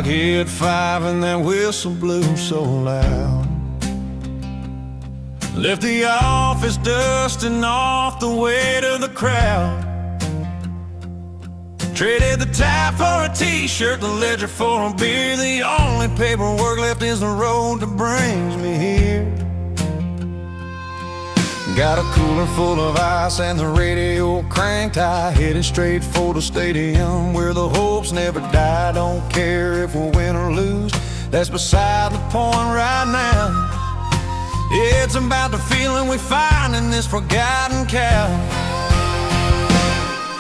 clock hit 5 and that whistle blew so loud. Left the office dusting off the weight of the crowd. Traded the tie for a t-shirt, the ledger for a beer. The only paperwork left is the road that brings me here. Got a cooler full of ice and the radio cranked high, headed straight for the stadium where the hopes never die. Don't care if we win or lose, that's beside the point right now. It's about the feeling we find in this forgotten cow.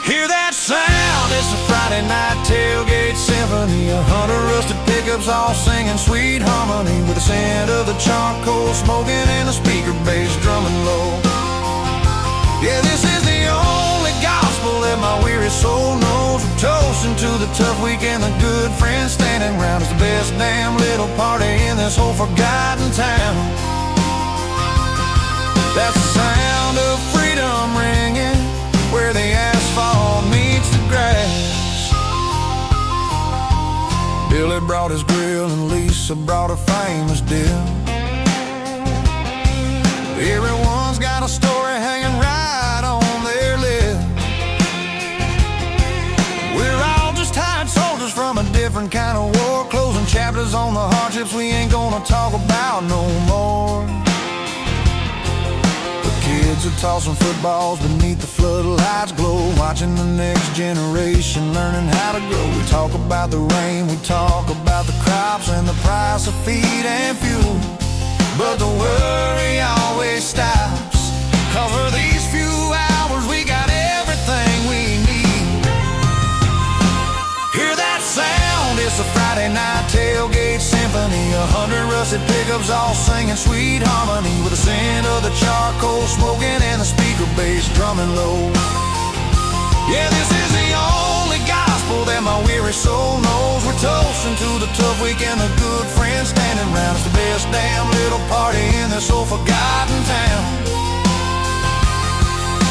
Hear that sound, it's a Friday night tailgate symphony. 100 rusted pickups all singing sweet harmony, with the scent of the charcoal smoking and the speaker bass drumming low. Yeah, this is the only gospel that my weary soul knows. We're toasting to the tough week and the good friends standing round. It's the best damn little party in this whole forgotten town. That's the sound of freedom ringing where the asphalt meets the grass. Billy brought his grill and Lisa brought her famous deal. Everyone's got a story hanging right on their lip. We're all just tired soldiers from a different kind of war, closing chapters on the hardships we ain't gonna talk about no more. Kids are tossing footballs beneath the floodlights glow, watching the next generation learning how to grow. We talk about the rain, we talk about the crops and the price of feed and fuel, but the worry always stops, 'cause for these few hours we got everything we need. Hear that sound, it's a Friday night tailgate symphony. 100 rusted pickups all singing sweet harmony, with the scent of the charcoal smoking and the speaker bass drumming low. Yeah, this is the only gospel that my weary soul knows. We're toasting to the tough week and the good friends standing round. It's the best damn little party in this old forgotten town.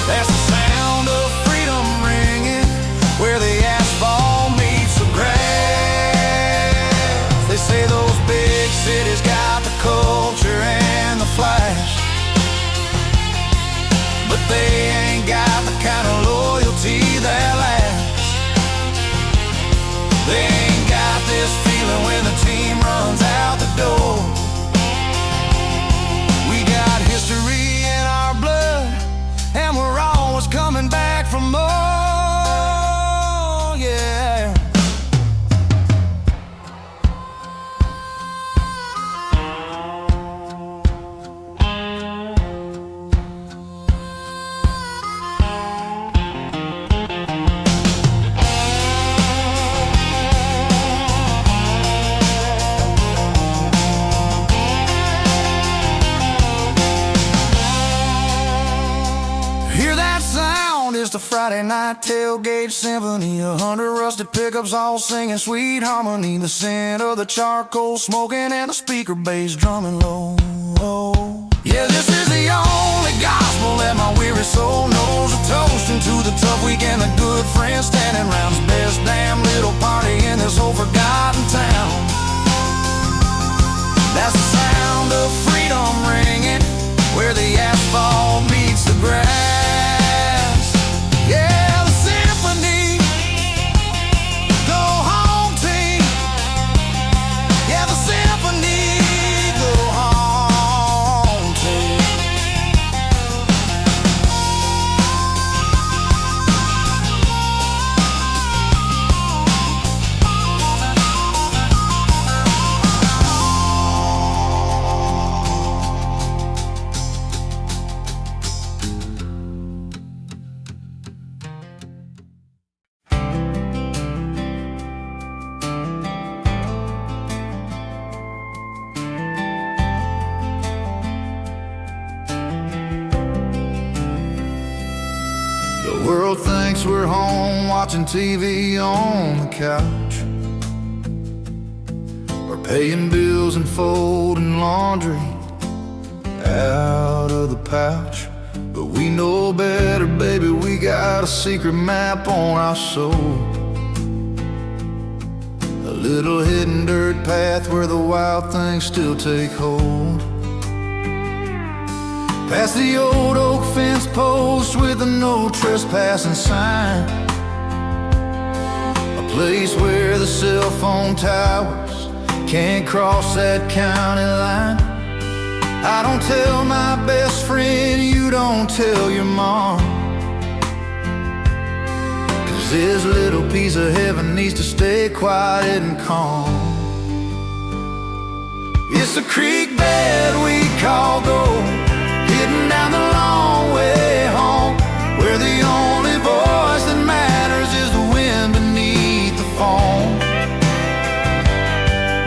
That's the sound of freedom ringing where the asphalt meets the grass. They say those big cities got the culture and the flash, but they ain't got the kind of loyalty that lasts. They ain't got this feeling when the team runs out the door. We got history in our blood, and we're always coming back for more, yeah. It's the Friday night tailgate symphony. 100 rusted pickups all singing sweet harmony, the scent of the charcoal smoking and the speaker bass drumming low. Yeah, this is the only gospel that my weary soul knows. We're toasting to the tough week and the good friends standing round. It's the best damn little party in this whole forgotten town. That's the sound of freedom ringing where the asphalt meets the grass. Yeah, the symphony, go home team. Yeah, the symphony, go home team. The world thinks we're home watching TV on the couch, or paying bills and folding laundry out of the pouch. But we know better, baby, we got a secret map on our soul, a little hidden dirt path where the wild things still take hold. Past the old oak fence post with a no trespassing sign, a place where the cell phone towers can't cross that county line. I don't tell my best friend, you don't tell your mom, 'cause this little piece of heaven needs to stay quiet and calm. It's a creek bed we call gold, hidden down the long way home, where the only voice that matters is the wind beneath the foam.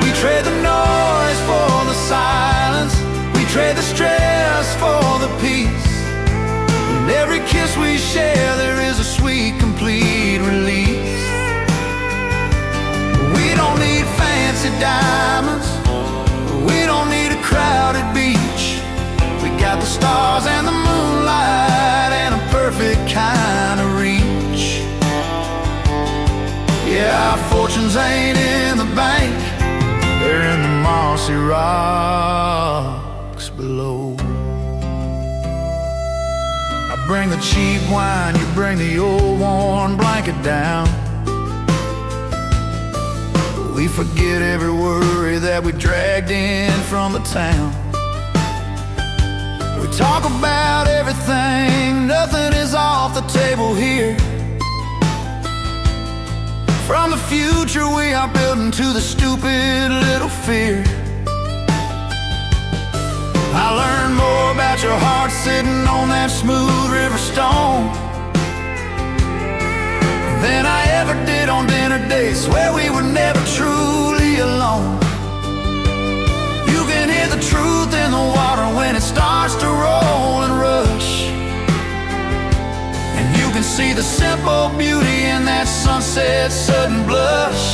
We trade the noise for the silence, we trade the stress for the peace. In every kiss we share there is a sweet, complete release. We don't need fancy diamonds, we don't need a crowded beach. We got the stars and the moonlight and a perfect kind of reach. Yeah, our fortunes ain't in the bank, they're in the mossy rocks below. I bring the cheap wine, you bring the old worn blanket down. We forget every worry that we dragged in from the town. We talk about everything, nothing is off the table here. From the future we are building to the stupid little fear. I learned more about your heart sitting on that smooth river stone than I ever did on dinner dates where we were never truly alone. You can hear the truth in the water when it starts to roll and rush, and you can see the simple beauty in that sunset's sudden blush.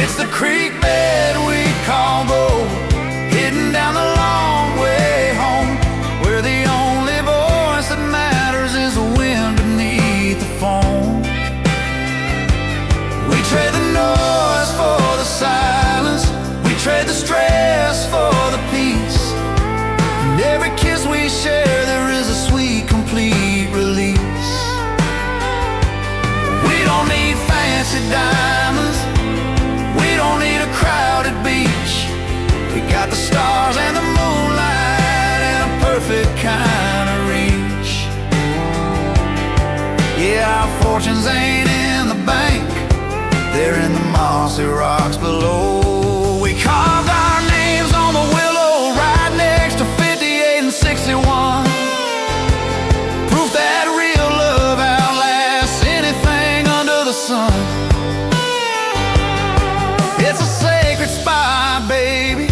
It's the creek bed we call gold, hidden down the long way home, where the only voice that matters is the wind beneath the foam. We trade the noise for the silence, we trade the stress for the peace. In every kiss we share there is a sweet, complete release. We don't need fancy diamonds, we don't need a crowded beach. We got the stars and the moonlight and a perfect kind of reach. Yeah, our fortunes ain't in the bank, they're in the mossy rocks below. We carved our names on the willow right next to 58 and 61. Proof that real love outlasts anything under the sun. It's a sacred spot, baby,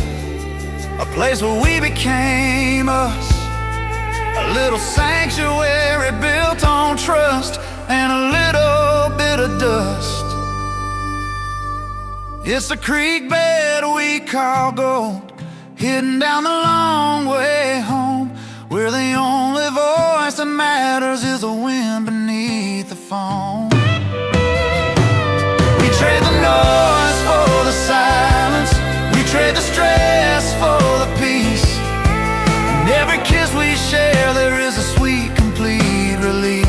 a place where we became us, a little sanctuary built on trust and a little bit of dust. It's the creek bed we call gold, hidden down the long way home, where the only voice that matters is the wind beneath the foam. We trade the noise for the silence, we trade the stress for the peace. In every kiss we share there is a sweet, complete release.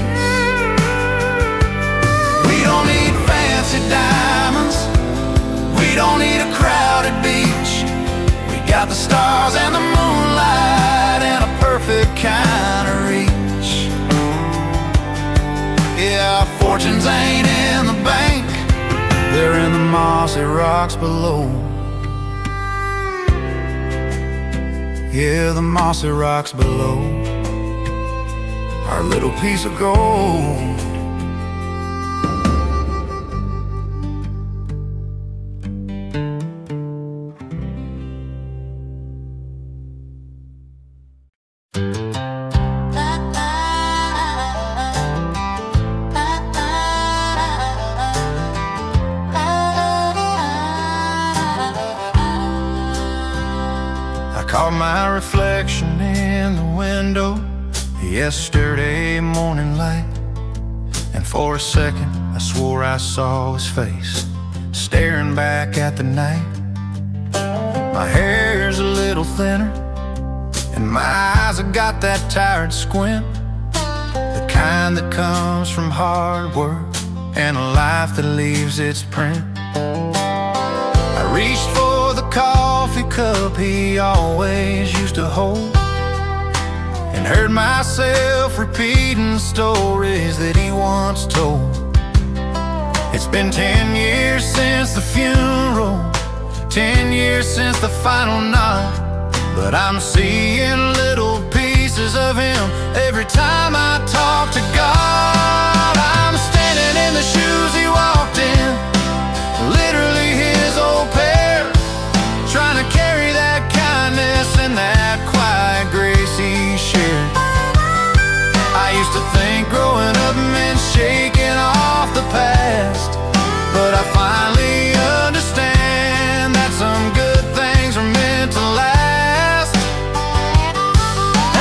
We don't need fancy diamonds, we don't need a crowded beach. We got the stars and the moonlight and a perfect kind of reach. Yeah, our fortunes ain't in the bank, they're in the mossy rocks below. Yeah, the mossy rocks below, our little piece of gold. Caught my reflection in the window yesterday morning light, and for a second I swore I saw his face. staring back at the night. My hair's a little thinner, and my eyes have got that tired squint, the kind that comes from hard work and a life that leaves its print. I reached for the coffee cup he always used to hold, and heard myself repeating stories that he once told. It's been 10 years since the funeral, 10 years since the final night, but I'm seeing little pieces of him every time I talk to God. I'm standing in the shoes he walked in, literally his old pair, trying to carry that kindness and that quiet grace he shared. I used to think growing up meant shaking off the past, but I finally understand that some good things are meant to last.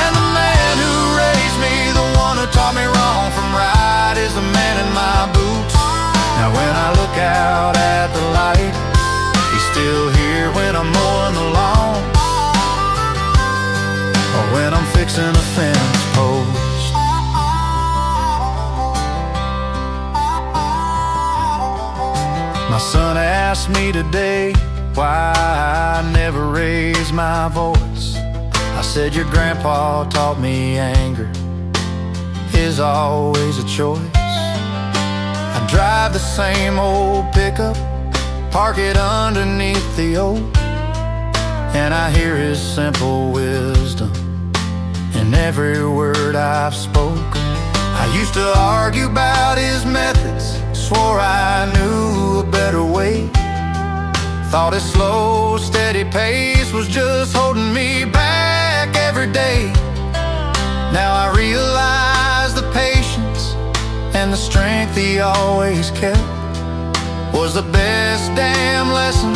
And the man who raised me, the one who taught me wrong from right, is the man in my boots. Now when I look out at the light, he's still here when I'm mowing the lawn, or when I'm fixing a fence post. My son asked me today why I never raised my voice. I said, your grandpa taught me anger is always a choice. I drive the same old pickup, park it underneath the oak, and I hear his simple wisdom in every word I've spoke. I used to argue about his methods, swore I knew a better way, thought his slow, steady pace was just holding me back every day. Now I realize the patience and the strength he always kept was the best damn lesson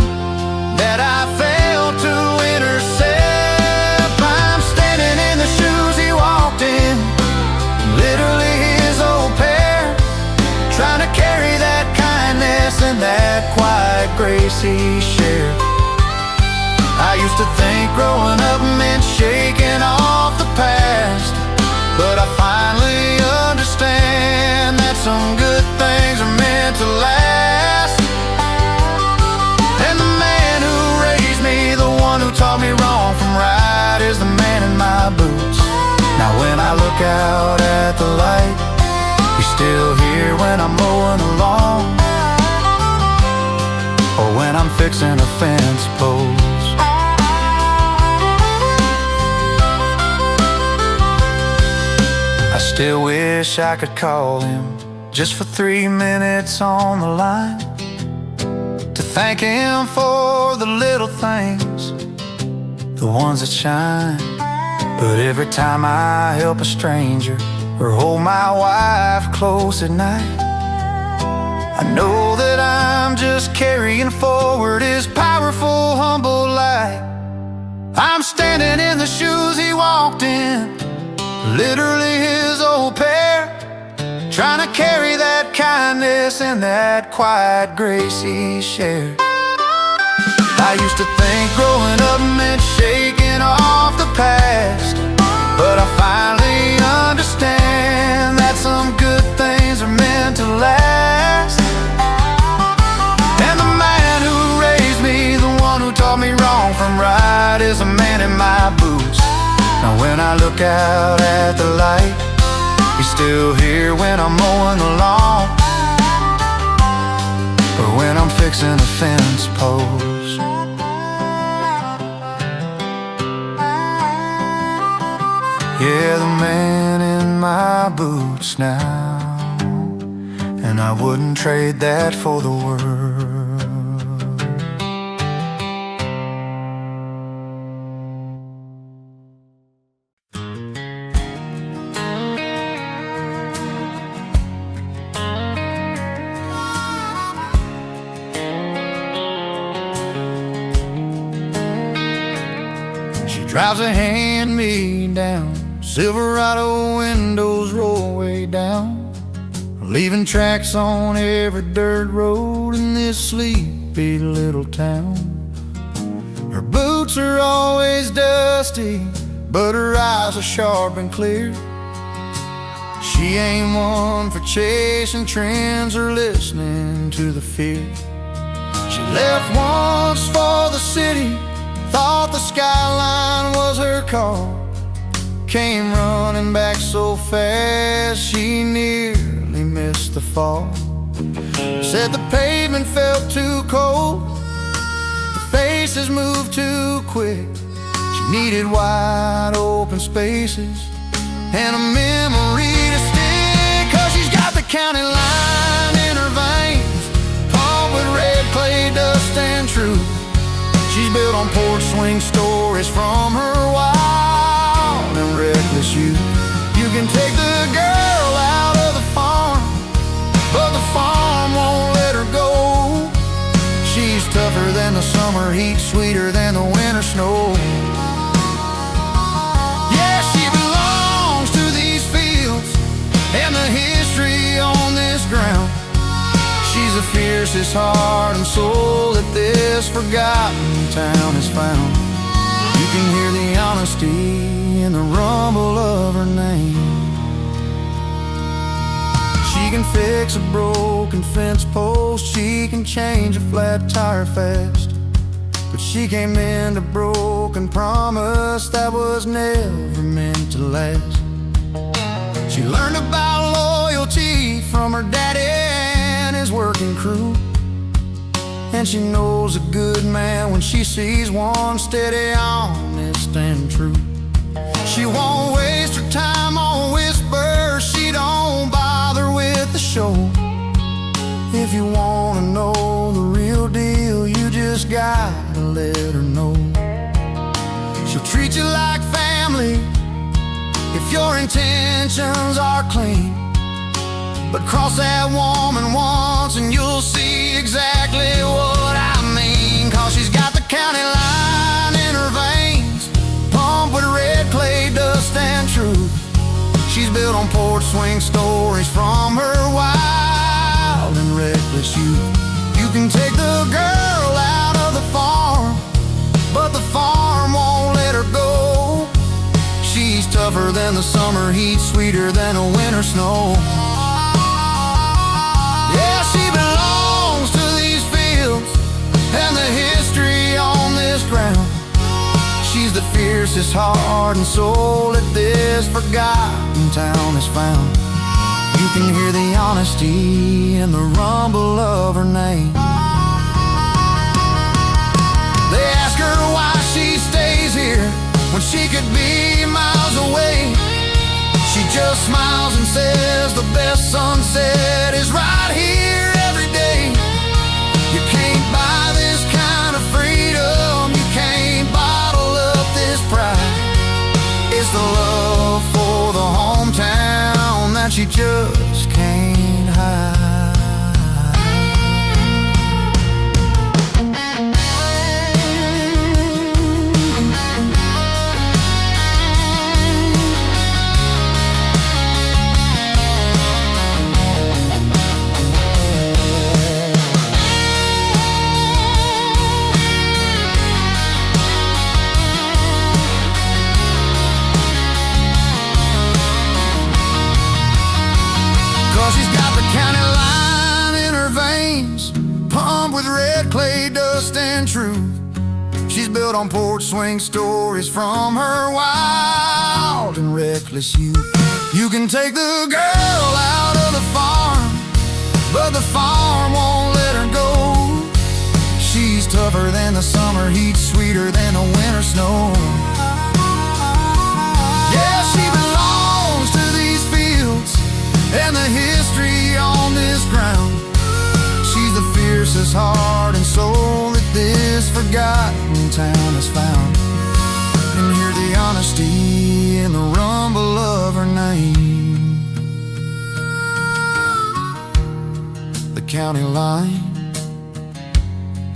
that I failed to intercept. I'm standing in the shoes he walked in, literally his old pair, trying to carry that kindness and that quiet grace he shared. I used to think growing up meant shaking off the past, but I finally understand that some good things are meant to last. And the man who raised me, the one who taught me wrong from right, is the man in my boots. Now when I look out at the light, he's still here when I'm mowing the lawn, or when I'm fixing a fence post. I still wish I could call him just for 3 minutes on the line, to thank him for the little things, the ones that shine. But every time I help a stranger or hold my wife close at night, I know that I'm just carrying forward his powerful, humble light. I'm standing in the shoes he walked in, literally his old pair, trying to carry that kindness and that quiet grace he shared. I used to think growing up meant shaking off the past, but I finally understand that some good things are meant to last. And the man who raised me, the one who taught me wrong from right, is a man in my boots. Now when I look out at the light, he's still here when I'm mowing the lawn, or when I'm fixing a fence post. Yeah, the man in my boots now, and I wouldn't trade that for the world. She drives a hand-me-down Silverado, windows roll way down, leaving tracks on every dirt road in this sleep sleepy little town. Her boots are always dusty, but her eyes are sharp and clear. She ain't one for chasing trends or listening to the fear. She left once for the city, thought the skyline was her call. Came running back so fast she nearly missed the fall. Said the pavement felt too cold, the faces moved too quick. She needed wide open spaces and a memory to stick. 'Cause she's got the county line in her veins, pumped with red clay dust and truth. She's built on porch swing stories from her wild and reckless youth. You can take the girl out of the farm, but the farm won't let her go. She's tougher than the summer heat, sweeter than the winter snow. Yeah, she belongs to these fields and the history on this ground. She's the fiercest heart and soul that this forgotten town has found. You can hear the honesty in the rumble of her name. She can fix a broken fence post, she can change a flat tire fast, but she can't mend a broken promise that was never meant to last. She learned about loyalty from her daddy and his working crew, and she knows a good man when she sees one steady, honest and true. She won't waste her time on whispers, she don't bother with the show. If you wanna know the real deal, you just gotta let her know. She'll treat you like family if your intentions are clean, but cross that woman once and you'll see exactly what I mean. 'Cause she's got the county line in her veins, pumped with red clay dust and truth. She's built on porch swing stories from her wild and reckless youth. You can take the girl out of the farm, but the farm won't let her go. She's tougher than the summer heat, sweeter than a winter snow. Yeah, she belongs to these fields and the history on this ground. She's the fiercest heart and soul that this forgotten town has found. You can hear the honesty in the rumble of her name. They ask her why she stays here when she could be miles away. She just smiles and says the best sunset is right here every day. You can't buy this kind of freedom, you can't bottle up this pride. It's the love for the hometown that she just can't hide. Clay dust and truth. She's built on porch swing stories from her wild and reckless youth. You can take the girl out of the farm, but the farm won't let her go. She's tougher than the summer heat, sweeter than the winter snow. Yeah, she belongs to these fields and the history on this ground. She's the fiercest heart and soul that this forgotten town has found. And hear the honesty in the rumble of her name. The county line,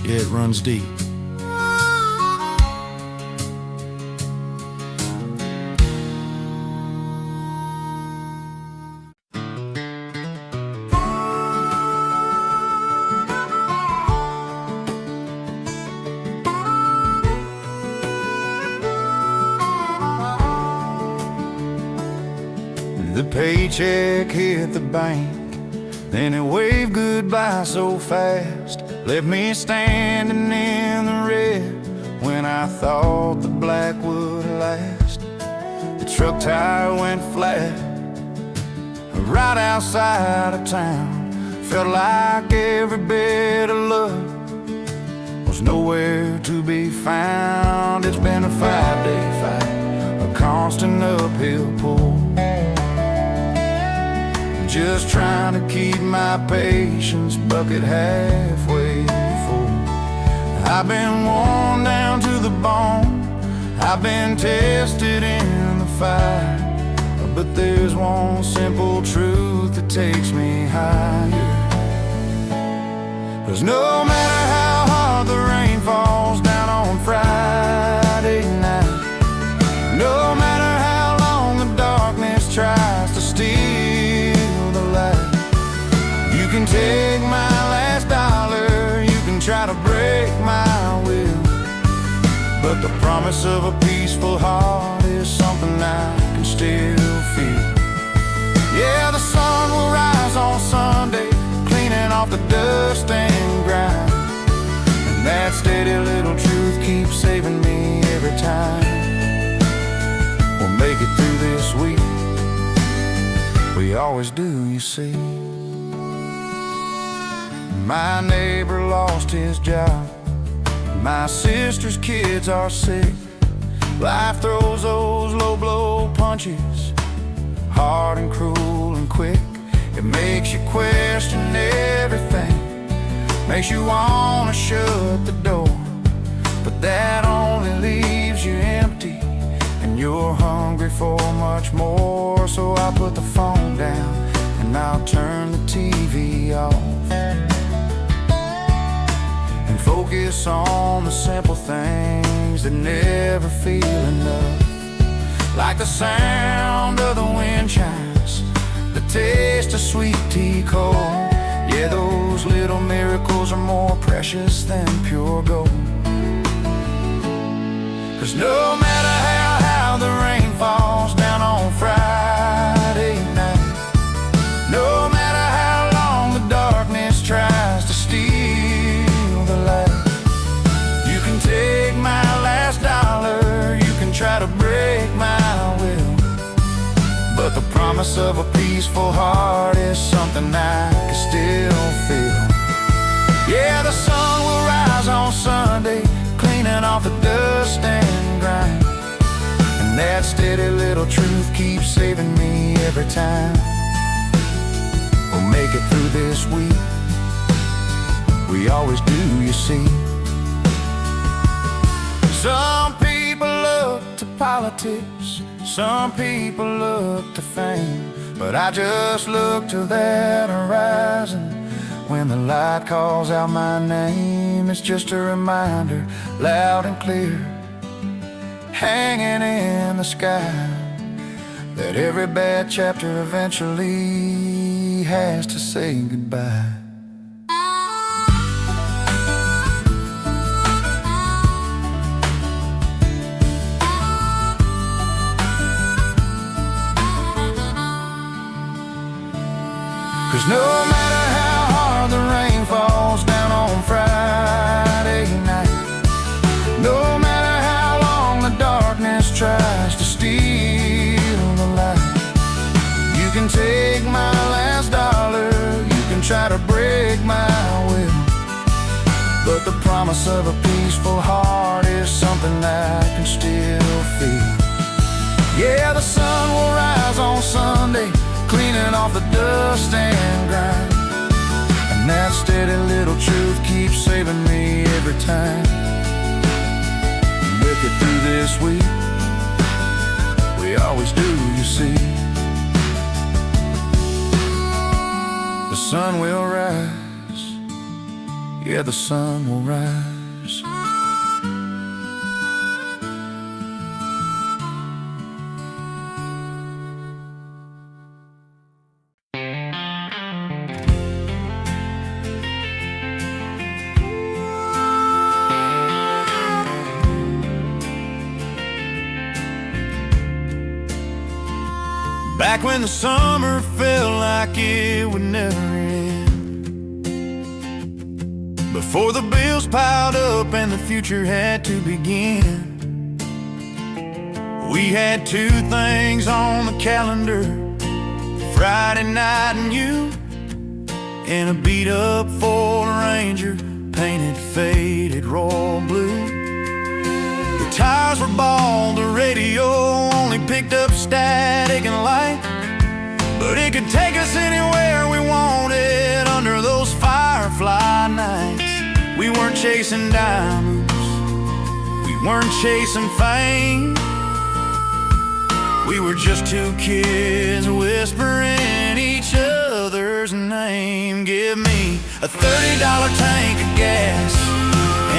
it runs deep. The paycheck hit the bank, then it waved goodbye so fast, left me standing in the red when I thought the black would last. The truck tire went flat right outside of town. Felt like every bit of luck was nowhere to be found. It's been a 5-day fight, a constant uphill pull, just trying to keep my patience bucket halfway full. I've been worn down to the bone, I've been tested in the fire, but there's one simple truth that takes me higher. 'Cause no matter how hard the rain falls down on Friday night, no matter how long the darkness tries to steal the light, you can take my last dollar, you can try to break my will, but the promise of a peaceful heart is something I can still feel. Yeah, the sun will rise on Sunday, cleaning off the dust and grime, and that steady little truth keeps saving me every time. We'll make it through this week, we always do, you see. My neighbor lost his job, my sister's kids are sick. Life throws those low blow punches, hard and cruel and quick. It makes you question everything, makes you wanna shut the door, but that only leaves you empty, and you're hungry for much more. So I put the phone down and I'll turn the TV off and focus on the simple things that never feel enough, like the sound of the wind chimes, the taste of sweet tea cold. Yeah, those little miracles are more precious than pure gold. 'Cause no matter how the rain falls down on Friday night, no matter how long the darkness tries to steal the light, you can take my last dollar, you can try to break my will, but the promise of a peaceful heart is something I can still feel. Yeah, the sun will rise on Sunday, cleaning off the dust and grime, and that steady little truth keeps saving me every time. We'll make it through this week, we always do, you see. Some people look to politics, some people look to fame, but I just look to that horizon. When the light calls out my name, it's just a reminder, loud and clear, hanging in the sky, that every bad chapter eventually has to say goodbye. Cause no matter how hard the rain falls down on Friday night, no matter how long the darkness tries to steal the light, you can take my last dollar, you can try to break my will, but the promise of a peaceful heart is something I can still feel. Yeah, the sun will rise on Sunday, cleaning off the dust and grime, and that steady little truth keeps saving me every time. Make it through this week, we always do, you see. The sun will rise, yeah, the sun will rise. back when the summer felt like it would never end, before the bills piled up and the future had to begin. We had two things on the calendar, Friday night and you, and a beat-up Ford Ranger painted faded royal blue. The tires were bald, the radio only picked up static and light, but it could take us anywhere we wanted under those firefly nights. We weren't chasing diamonds, we weren't chasing fame. We were just two kids whispering each other's name. Give me a $30 tank of gas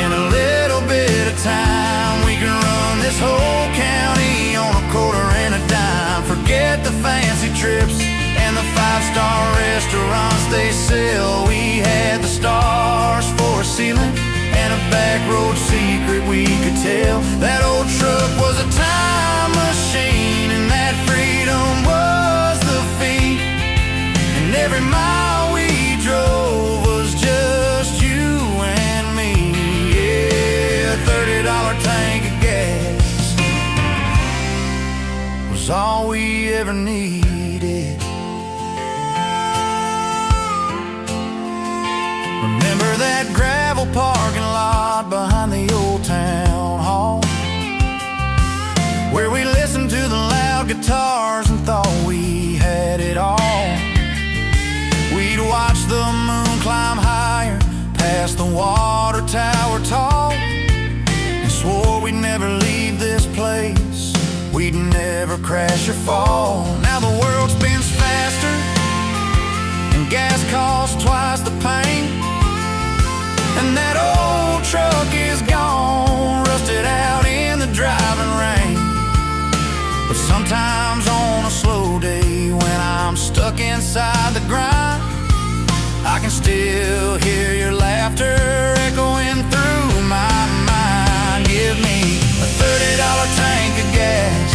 and a little bit of time. We can run this whole county on a quarter and a dime. Forget the fancy trips and the five-star restaurants they sell. We had the stars for a ceiling and a back road secret we could tell. That old truck was a time machine, and that freedom was the fee. And every mile we drove was just you and me. Yeah, $30 tank of gas was all we ever needed. Remember that gravel parking lot behind the old town hall, where we listened to the loud guitars and thought we had it all. We'd watch the moon climb higher past the water tower tall, and swore we'd never leave this place, we'd never crash or fall. Now the world spins faster and gas costs twice the pain, and that old truck is gone, rusted out in the driving rain. But sometimes on a slow day when I'm stuck inside the grind, I can still hear your laughter echoing through my mind. Give me a $30 tank of gas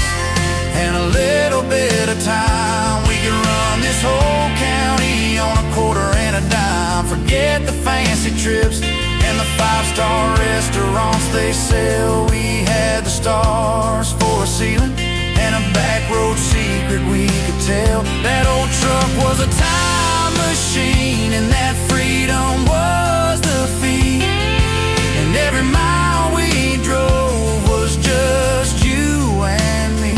and a little bit of time. We can run this whole county on a quarter and a dime. Forget the fancy trips and the five-star restaurants they sell. We had the stars for a ceiling and a back road secret we could tell. That old truck was a time machine, and that freedom was the fee. And every mile we drove was just you and me.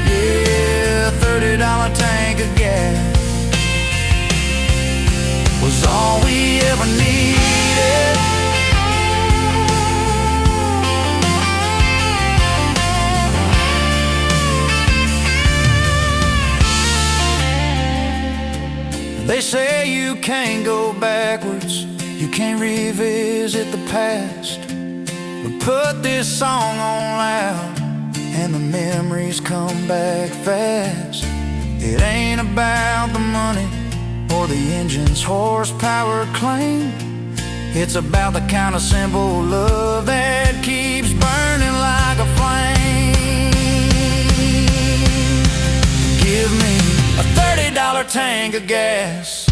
Yeah, $30 tank of gas was all we ever needed. They say you can't go backwards, you can't revisit the past, but put this song on loud and the memories come back fast. It ain't about the money or the engine's horsepower claim, it's about the kind of simple love that keeps burning like a flame. Give me a $30 tank of gas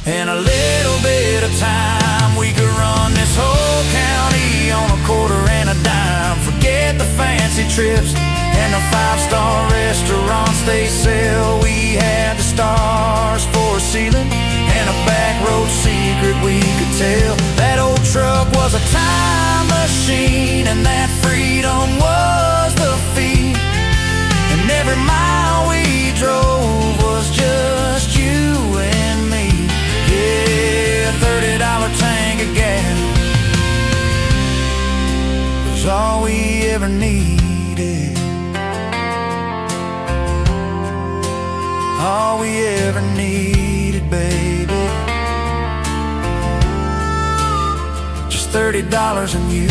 and a little bit of time. We could run this whole county on a quarter and a dime. Forget the fancy trips and the five-star restaurants they sell. We had the stars for a ceiling and a back road secret we could tell. That old truck was a time machine, and that freedom was the fee. And every mile we drove was just you and me. Yeah, $30 tank of gas was all we ever needed. All we ever needed, baby. Just $30 and you.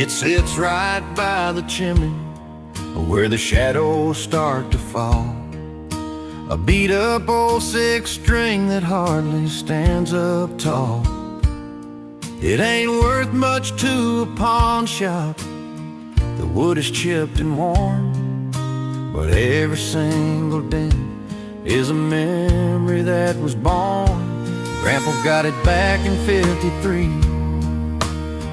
It sits right by the chimney where the shadows start to fall. A beat-up old six-string that hardly stands up tall. It ain't worth much to a pawn shop. The wood is chipped and worn, but every single dent is a memory that was born. Grandpa got it back in '53,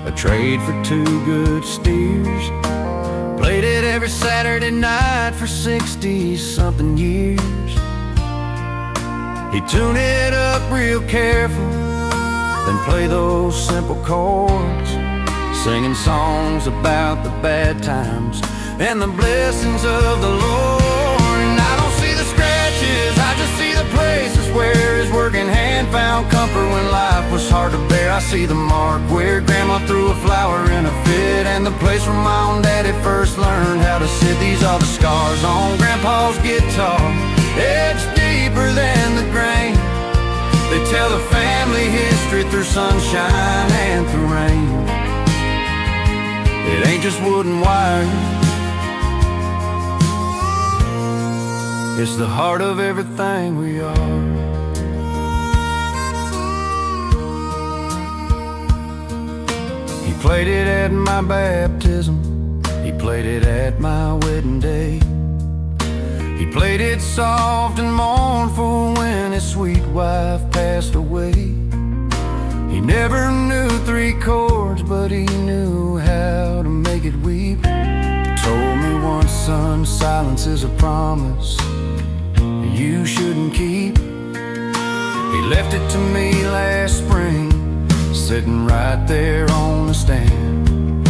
a trade for 2 good steers. Played it every Saturday night for 60-something years. He'd tune it up real careful, then play those simple chords, singing songs about the bad times and the blessings of the Lord. And I don't see the scratches, I just see the places where his working hand found comfort when life was hard to bear. I see the mark where Grandma threw a flower in a fit, and the place where Mom and Daddy first learned how to sit. These are the scars on Grandpa's guitar, etched deeper than the grain. They tell the family history through sunshine and through rain. It ain't just wood and wire, it's the heart of everything we are. He played it at my baptism, he played it at my wedding day. He played it soft and mournful when his sweet wife passed away. He never knew 3 chords, but he knew how to make it weep. He told me once, son, silence is a promise you shouldn't keep. He left it to me last spring, sitting right there on the stand.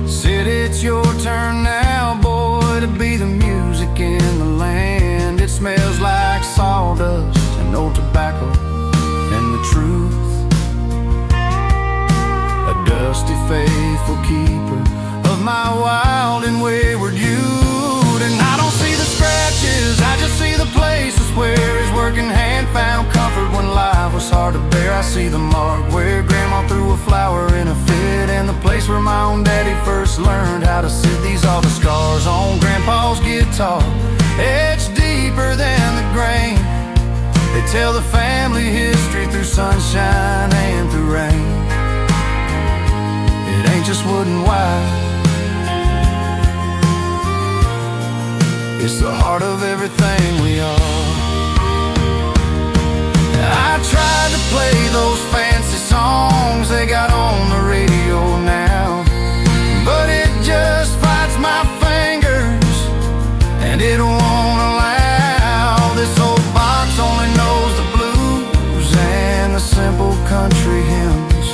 Said, it's your turn now, boy, to be the music in the land. It smells like sawdust and old tobacco and the truth. A dusty, faithful keeper of my wild and wayward youth. And I don't see the scratches, I just see the places where his working hand found comfort when life was hard to bear. I see the mark where Grandma threw a flower in a fit, and the place where my own daddy first learned how to sit. These are the scars on Grandpa's guitar, etched deeper than the grain. They tell the family history through sunshine and through rain. It ain't just wood and wire, it's the heart of everything we are. I tried to play those fancy songs they got on the radio now, but it just fights my fingers and it won't allow. This old box only knows the blues and the simple country hymns,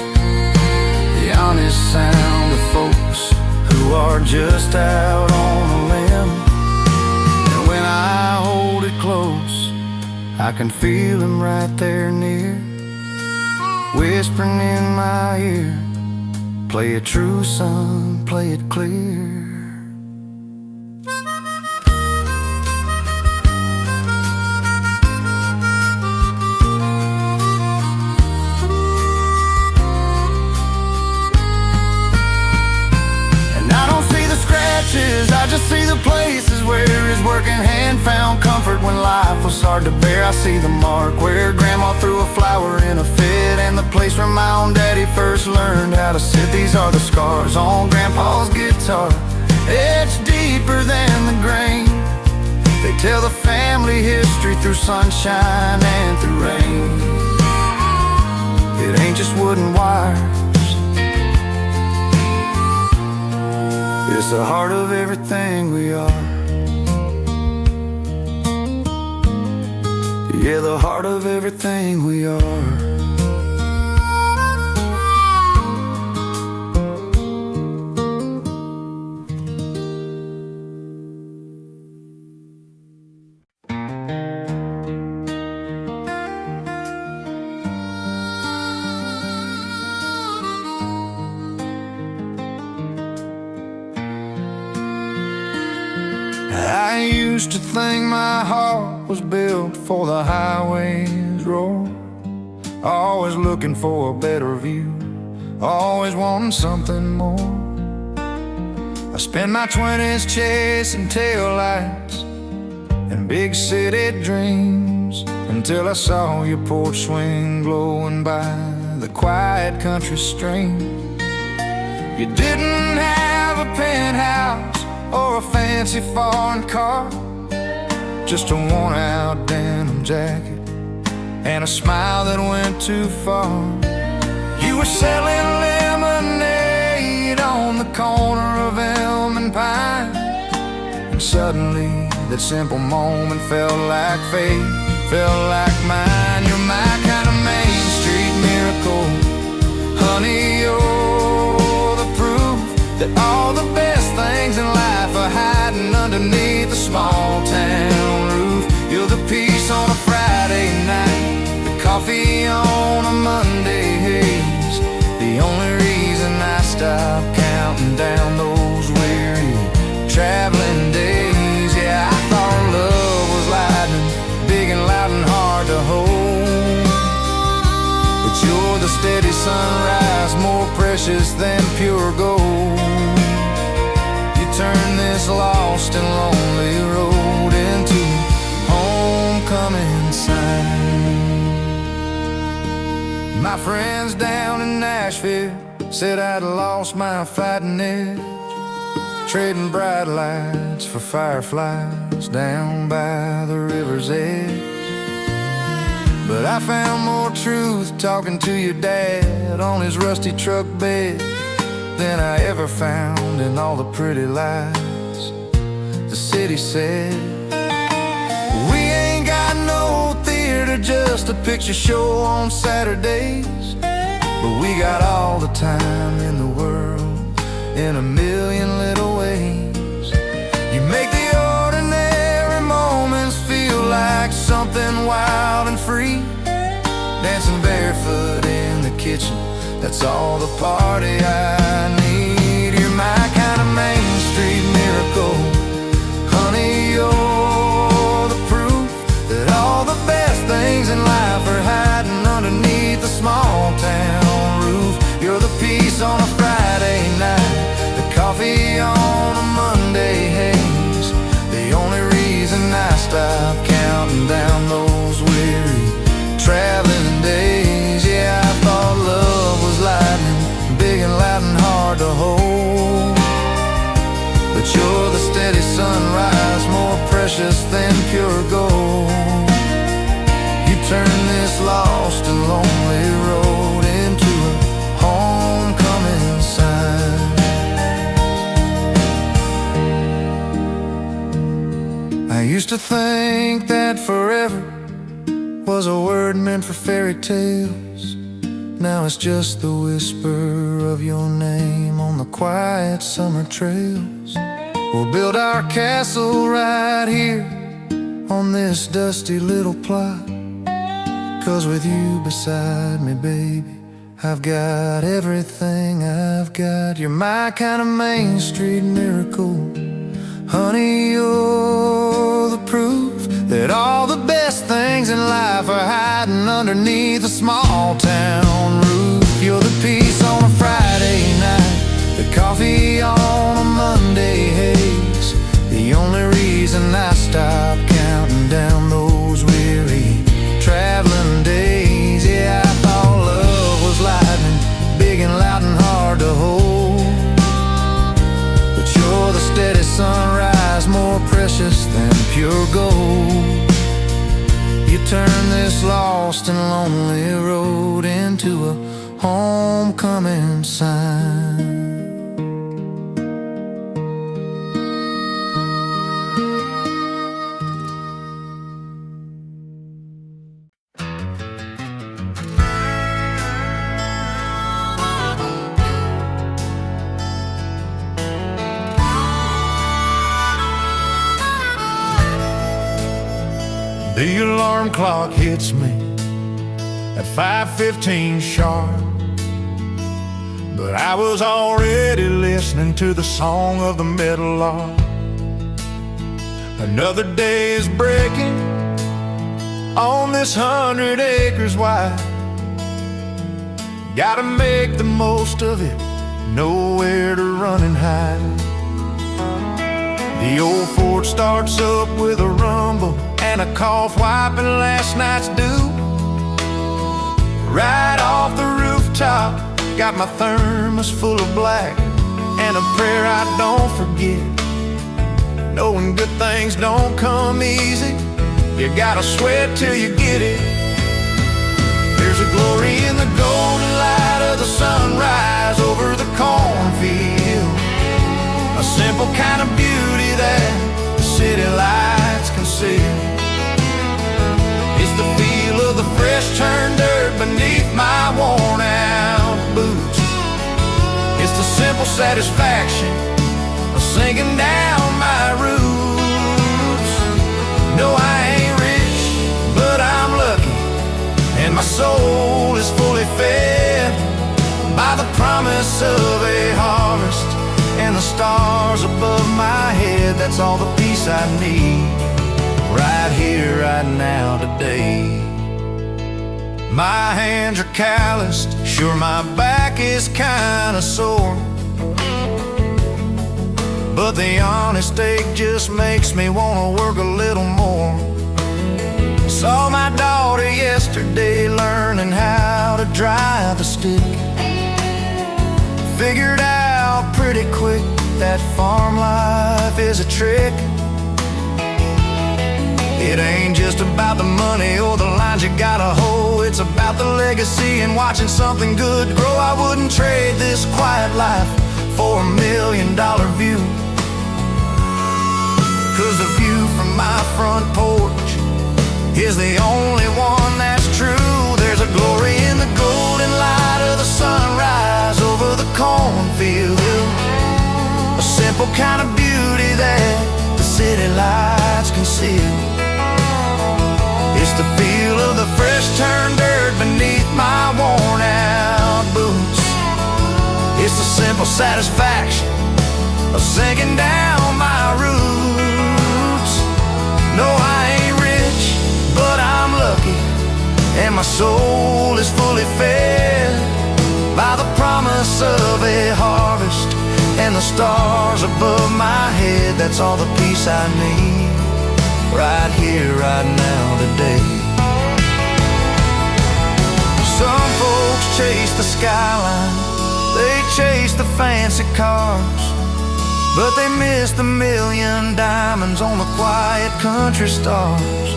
the honest sound of folks who are just out on a limb. And when I hold it close, I can feel him right there near, whispering in my ear, play it true, son, play it clear. I just see the places where his working hand found comfort when life was hard to bear. I see the mark where Grandma threw a flower in a fit, and the place where my own daddy first learned how to sit. These are the scars on Grandpa's guitar, etched deeper than the grain. They tell the family history through sunshine and through rain. It ain't just wood and wire, it's the heart of everything we are. Yeah, the heart of everything we are. I used to think my heart was built for the highway's roar, always looking for a better view, always wanting something more. I spent my 20s chasing taillights and big city dreams, until I saw your porch swing glowing by the quiet country stream. You didn't have a penthouse or a fancy foreign car, just a worn-out denim jacket and a smile that went too far. You were selling lemonade on the corner of Elm and Pine, and suddenly that simple moment felt like fate, felt like mine. You're my kind of Main Street miracle, honey, you're the proof that all the best things in life are hiding underneath a small town roof. You're the peace on a Friday night, the coffee on a Monday haze, the only reason I stop counting down those weary traveling days. Yeah, I thought love was lightning, big and loud and hard to hold, but you're the steady sunrise, more precious than pure gold. You turn this lost and lonely road into homecoming sign. My friends down in Nashville said I'd lost my fighting edge, trading bright lights for fireflies down by the river's edge. But I found more truth talking to your dad on his rusty truck bed than I ever found in all the pretty lies the city said. We ain't got no theater, just a picture show on Saturdays, but we got all the time in the world in a million little ways. You make the ordinary moments feel like something wild and free, dancing barefoot in the kitchen, that's all the party I need. You're my kind of Main Street miracle, honey, you're the proof that all the best things in life are hiding underneath a small town roof. You're the peace on a Friday night, the coffee on a Monday haze, the only reason I stop counting down those weary traveling days. Yeah, I thought love was lightning, big and loud and hard to hold, but you're the steady sunrise, more precious than pure gold. You turn this lost and lonely road into a homecoming sign. I used to think that forever was a word meant for fairy tales. Now it's just the whisper of your name on the quiet summer trails. We'll build our castle right here on this dusty little plot, 'cause with you beside me, baby, I've got everything I've got. You're my kind of Main Street miracle, honey, you're the proof that all the best things in life are hiding underneath a small town roof. You're the peace on a Friday night, the coffee on a Monday haze, the only reason I stop counting down those weary traveling days. Yeah, I thought love was lightning, big and loud and hard to hold, but you're the steady sunrise, more precious than pure gold. You turn this lost and lonely road into a homecoming sign. The alarm clock hits me at 5:15 sharp, but I was already listening to the song of the meadowlark. Another day is breaking on this 100 acres wide. Gotta make the most of it, nowhere to run and hide. The old Ford starts up with a rumble and a cough wiping last night's dew. Right off the rooftop, got my thermos full of black and a prayer I don't forget. Knowing good things don't come easy, you gotta sweat till you get it. There's a glory in the golden light of the sunrise over the cornfield, a simple kind of beauty that the city lights conceal. It's the feel of the fresh turned dirt beneath my worn out boots. It's the simple satisfaction of sinking down my roots. No, I ain't rich, but I'm lucky, and my soul is fully fed by the promise of a harvest and the stars above my head. That's all the peace I need, right here, right now, today. My hands are calloused, sure my back is kinda sore, but the honest ache just makes me wanna work a little more. Saw my daughter yesterday learning how to drive the stick. Figured out pretty quick that farm life is a trick. It ain't just about the money or the lines you gotta hold. It's about the legacy and watching something good grow. I wouldn't trade this quiet life for $1 million view, 'cause the view from my front porch is the only one that's true. There's a glory in the golden light of the sunrise over the cornfield, a simple kind of beauty that the city lights conceal. It's the feel of the fresh turned dirt beneath my worn out boots. It's the simple satisfaction of sinking down my roots. No, I ain't rich, but I'm lucky, and my soul is fully fed by the promise of a harvest and the stars above my head. That's all the peace I need, right here, right now, today. Some folks chase the skyline, they chase the fancy cars, but they miss the million diamonds on the quiet country stars.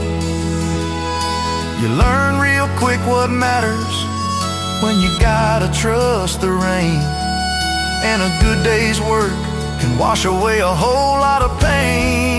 You learn real quick what matters when you gotta trust the rain, and a good day's work can wash away a whole lot of pain.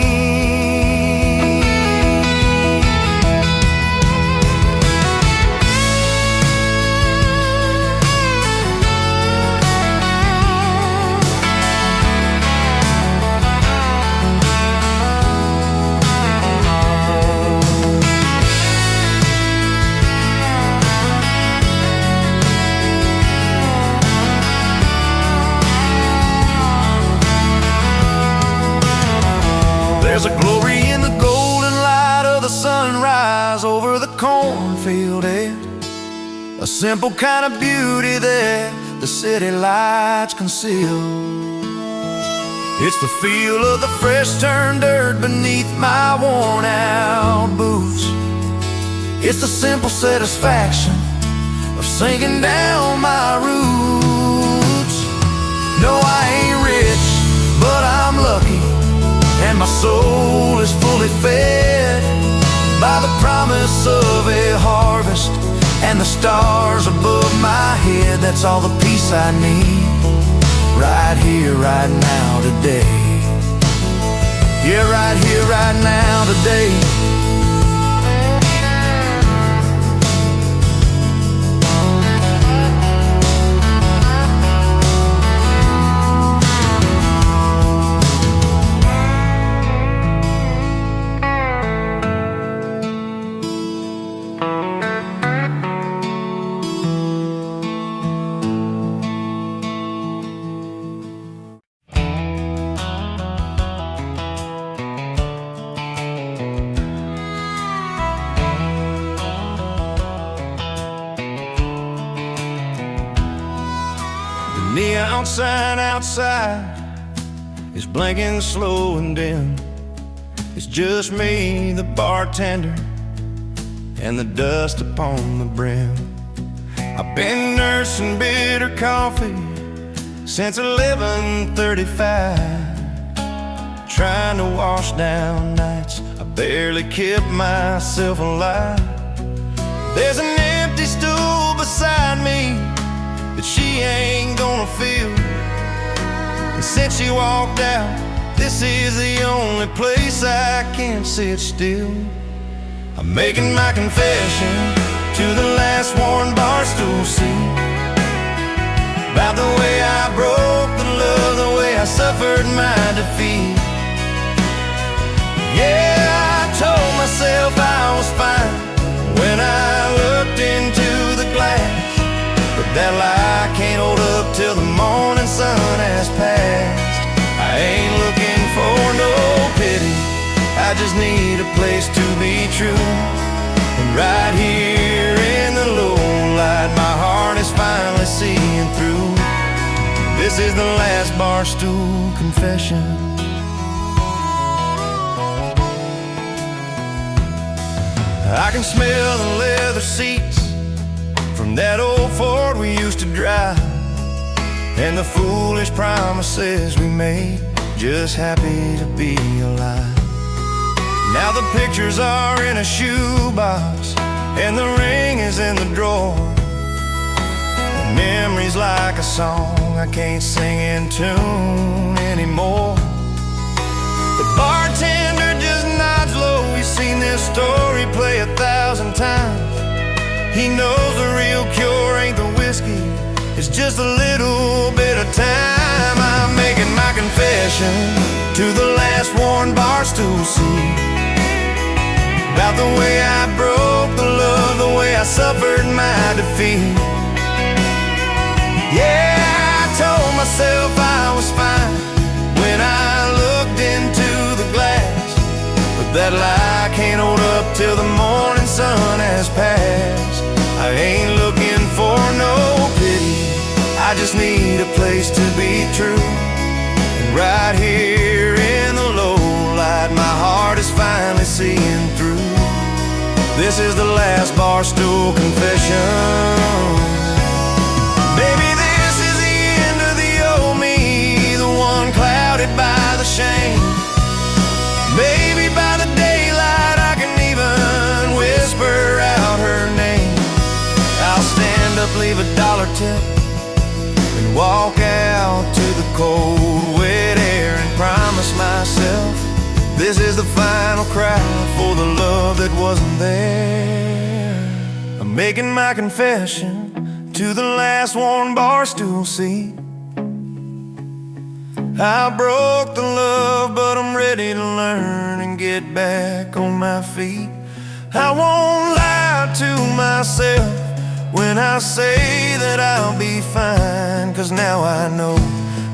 There's a glory in the golden light of the sunrise over the cornfield, a simple kind of beauty that the city lights conceal. It's the feel of the fresh turned dirt beneath my worn out boots. It's the simple satisfaction of sinking down my roots. No, I ain't rich, but I'm lucky, and my soul is fully fed by the promise of a harvest and the stars above my head. That's all the peace I need, right here, right now, today. Yeah, right here, right now, today. Neon sign outside is blinking slow and dim. It's just me, the bartender, and the dust upon the brim. I've been nursing bitter coffee since 11:35, trying to wash down nights I barely kept myself alive. There's an empty stool beside me that she ain't gonna fill, and since she walked out, this is the only place I can't sit still. I'm making my confession to the last worn bar stool seat, about the way I broke the love, the way I suffered my defeat. Yeah, I told myself I was fine when I looked into the glass, but that lie can't hold up till the morning sun has passed. I ain't looking for no pity, I just need a place to be true. And right here in the low light, my heart is finally seeing through. This is the last bar stool confession. I can smell the leather seats from that old Ford we used to drive, and the foolish promises we made, just happy to be alive. Now the pictures are in a shoebox, and the ring is in the drawer. The memory's like a song I can't sing in tune anymore. The bartender just nods low, he's seen this story play 1,000 times. He knows the real cure ain't the whiskey, it's just a little bit of time. I'm making my confession to the last worn bar stool seat, about the way I broke the love, the way I suffered my defeat. Yeah, I told myself I was fine when I looked into the glass, but that lie can't hold up till the morning sun has passed. I ain't looking for no pity, I just need a place to be true. And right here in the low light, my heart is finally seeing through. This is the last bar stool confession. Baby, this is the end of the old me, the one clouded by the shame. Maybe by the daylight I can even whisper out her name. I'll stand up, leave a $1 tip, and walk out to the cold, wet air and promise myself this is the final cry for the love that wasn't there. I'm making my confession to the last worn bar stool seat. I broke the love, but I'm ready to learn and get back on my feet. I won't lie to myself when I say that I'll be fine, 'cause now I know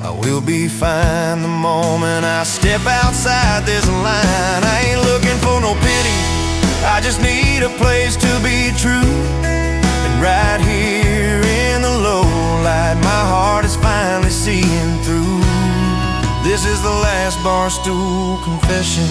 I will be fine the moment I step outside this line. I ain't looking for no pity, I just need a place to be true. And right here in the low light, my heart is finally seeing through. This is the last bar stool confession.